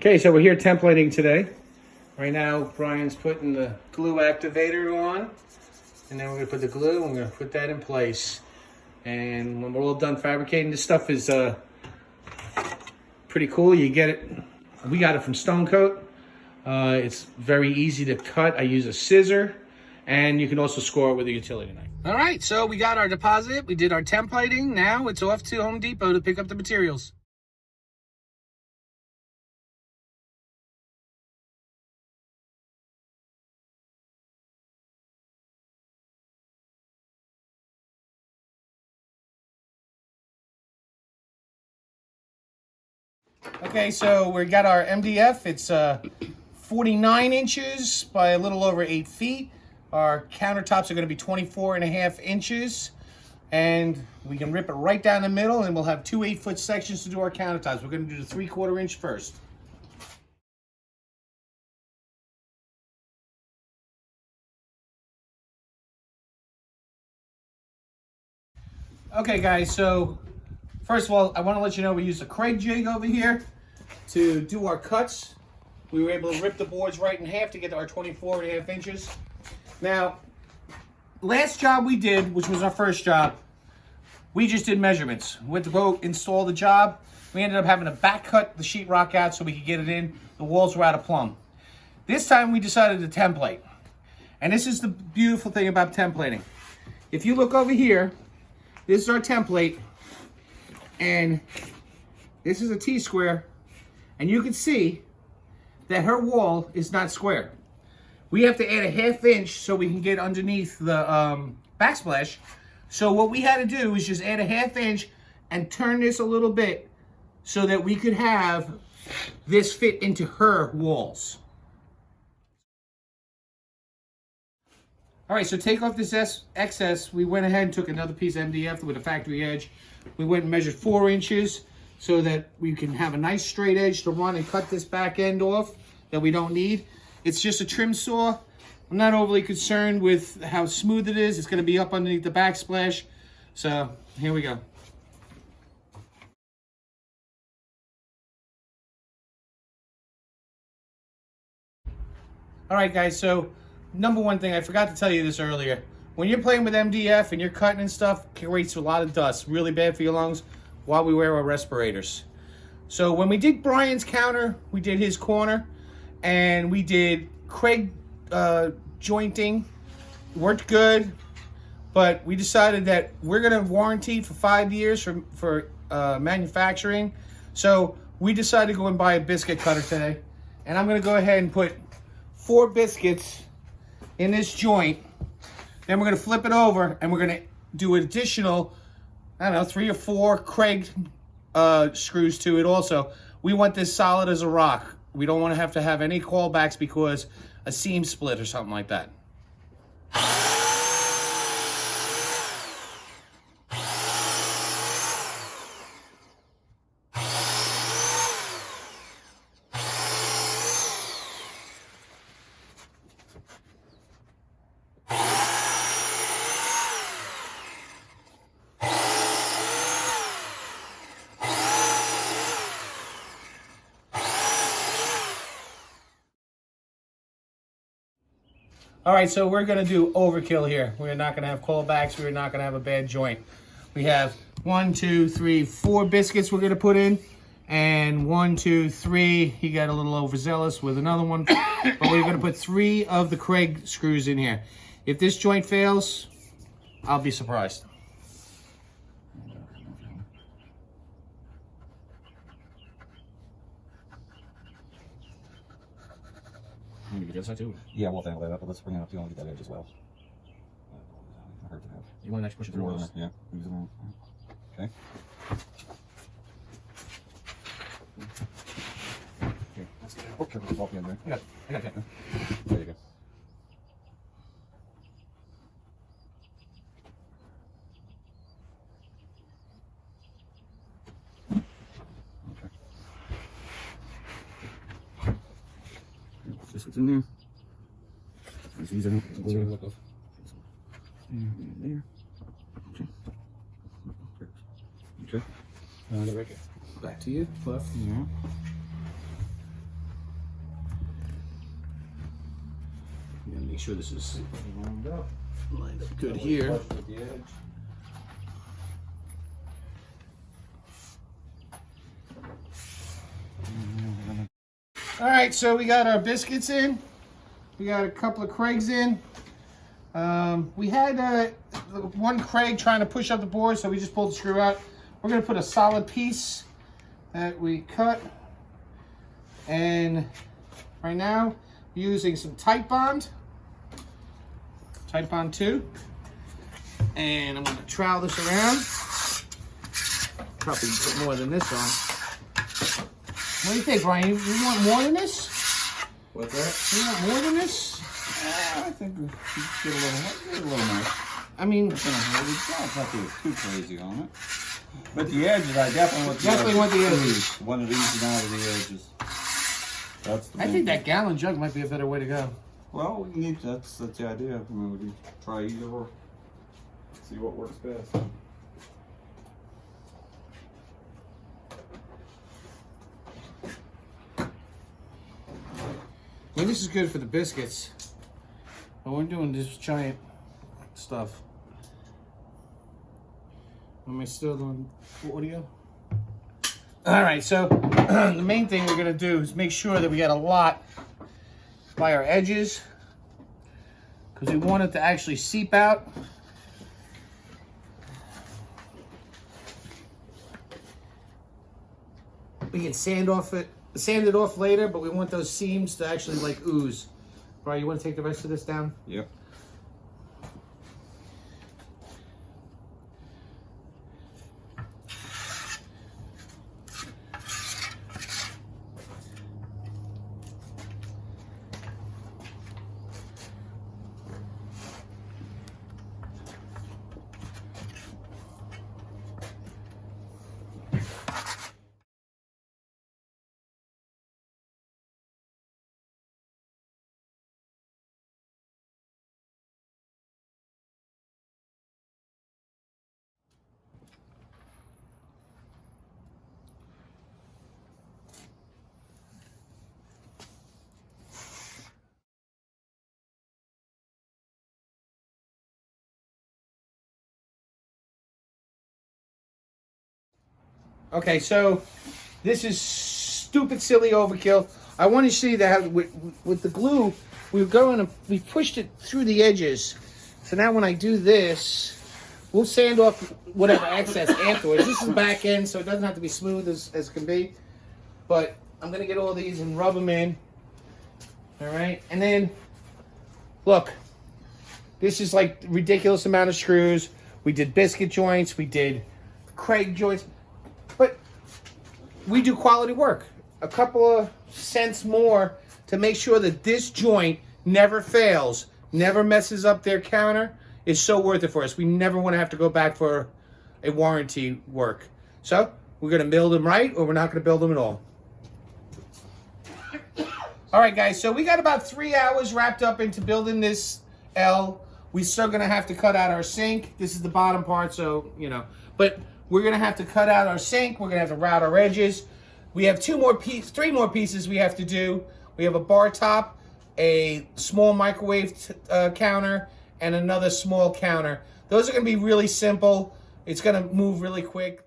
Okay, so we're here templating today. Right now, Brian's putting the glue activator on, and then we're gonna put the glue, and we're gonna put that in place. And when we're all done fabricating, this stuff is pretty cool. You get it, we got it from Stone Coat. It's very easy to cut. I use a scissor, and you can also score it with a utility knife. All right, so we got our deposit, we did our templating. Now it's off to Home Depot to pick up the materials. Okay, so we got our MDF. It's 49 inches by a little over 8 feet. Our countertops are going to be 24.5 inches. And we can rip it right down the middle, and we'll have two 8-foot sections to do our countertops. We're going to do the 3/4 inch first. Okay, guys, so first of all, I want to let you know we used a Craig jig over here to do our cuts. We were able to rip the boards right in half to get to our 24.5 inches. Now, last job we did, which was our first job, we just did measurements. We went to go install the job. We ended up having to back cut the sheetrock out so we could get it in. The walls were out of plumb. This time we decided to template. And this is the beautiful thing about templating. If you look over here, this is our template. And this is a T-square. And you can see that her wall is not square. We have to add a 1/2 inch so we can get underneath the backsplash. So what we had to do is just add a 1/2 inch and turn this a little bit so that we could have this fit into her walls. All right, so take off this excess. We went ahead and took another piece of MDF with a factory edge. We went and measured 4 inches so that we can have a nice straight edge to run and cut this back end off that we don't need. It's just a trim saw. I'm not overly concerned with how smooth it is. It's going to be up underneath the backsplash. So here we go. All right, guys, so number one thing, I forgot to tell you this earlier. When you're playing with MDF and you're cutting and stuff, it creates a lot of dust. Really bad for your lungs while we wear our respirators. So when we did Brian's counter, we did his corner, and we did Craig jointing. Worked good, but we decided that we're going to warranty for 5 years for manufacturing. So we decided to go and buy a biscuit cutter today. And I'm going to go ahead and put 4 biscuits in this joint. Then we're going to flip it over, and we're going to do additional, I don't know, 3 or 4 Craig screws to it also. We want this solid as a rock. We don't want to have any callbacks because a seam split or something like that. All right, so we're gonna do overkill here. We're not gonna have callbacks. We're not gonna have a bad joint. We have 1, 2, 3, 4 biscuits we're gonna put in. And 1, 2, 3, he got a little overzealous with another one. But we're gonna put 3 of the Craig screws in here. If this joint fails, I'll be surprised. You need to get this side too? Yeah, we'll handle that up, but let's bring it up too and get that edge as well. I heard that. You want to actually push it through? Yeah. Okay. Here, let's get it. Oh, careful, it's in there. I got it. There you go. This is in there. Let's use it. There. Okay. Right here. Back to you, Cliff. Yeah. Make sure this is Lined up. lined up good here. Flush with the edge. All right, so we got our biscuits in. We got a couple of Craigs in. We had one Craig trying to push up the board, so we just pulled the screw out. We're gonna put a solid piece that we cut. And right now, using some Tight Bond 2. And I'm gonna trowel this around. Probably put more than this on. What do you think, Brian? You want more than this? What's that? You want more than this? I think we should get a little more. I mean, It's not like it was too crazy on it. But the edges, I definitely want the edges. Want it easy down to the edges. That's the I think that gallon jug might be a better way to go. Well, we need that's the idea. I mean, we can try either or see what works best. I mean, this is good for the biscuits, but we're doing this giant stuff. Am I still doing audio? All right, so the main thing we're gonna do is make sure that we got a lot by our edges, because we want it to actually seep out. We can sand it off later, but we want those seams to actually like ooze. Brian, you want to take the rest of this down? Yep. Okay, so this is stupid, silly overkill. I want to see that with the glue, we pushed it through the edges. So now when I do this, we'll sand off whatever excess afterwards. This is back end, so it doesn't have to be smooth as can be. But I'm gonna get all these and rub them in. All right, and then look, this is like ridiculous amount of screws. We did biscuit joints, we did Craig joints. But we do quality work. A couple of cents more to make sure that this joint never fails, never messes up their counter is so worth it for us. We never want to have to go back for a warranty work. So we're going to build them right, or we're not going to build them at all. All right, guys, so we got about 3 hours wrapped up into building this L. We're still going to have to cut out our sink. This is the bottom part, so, you know. But we're going to have to cut out our sink. We're going to have to route our edges. We have 3 more pieces we have to do. We have a bar top, a small microwave counter, and another small counter. Those are going to be really simple. It's going to move really quick.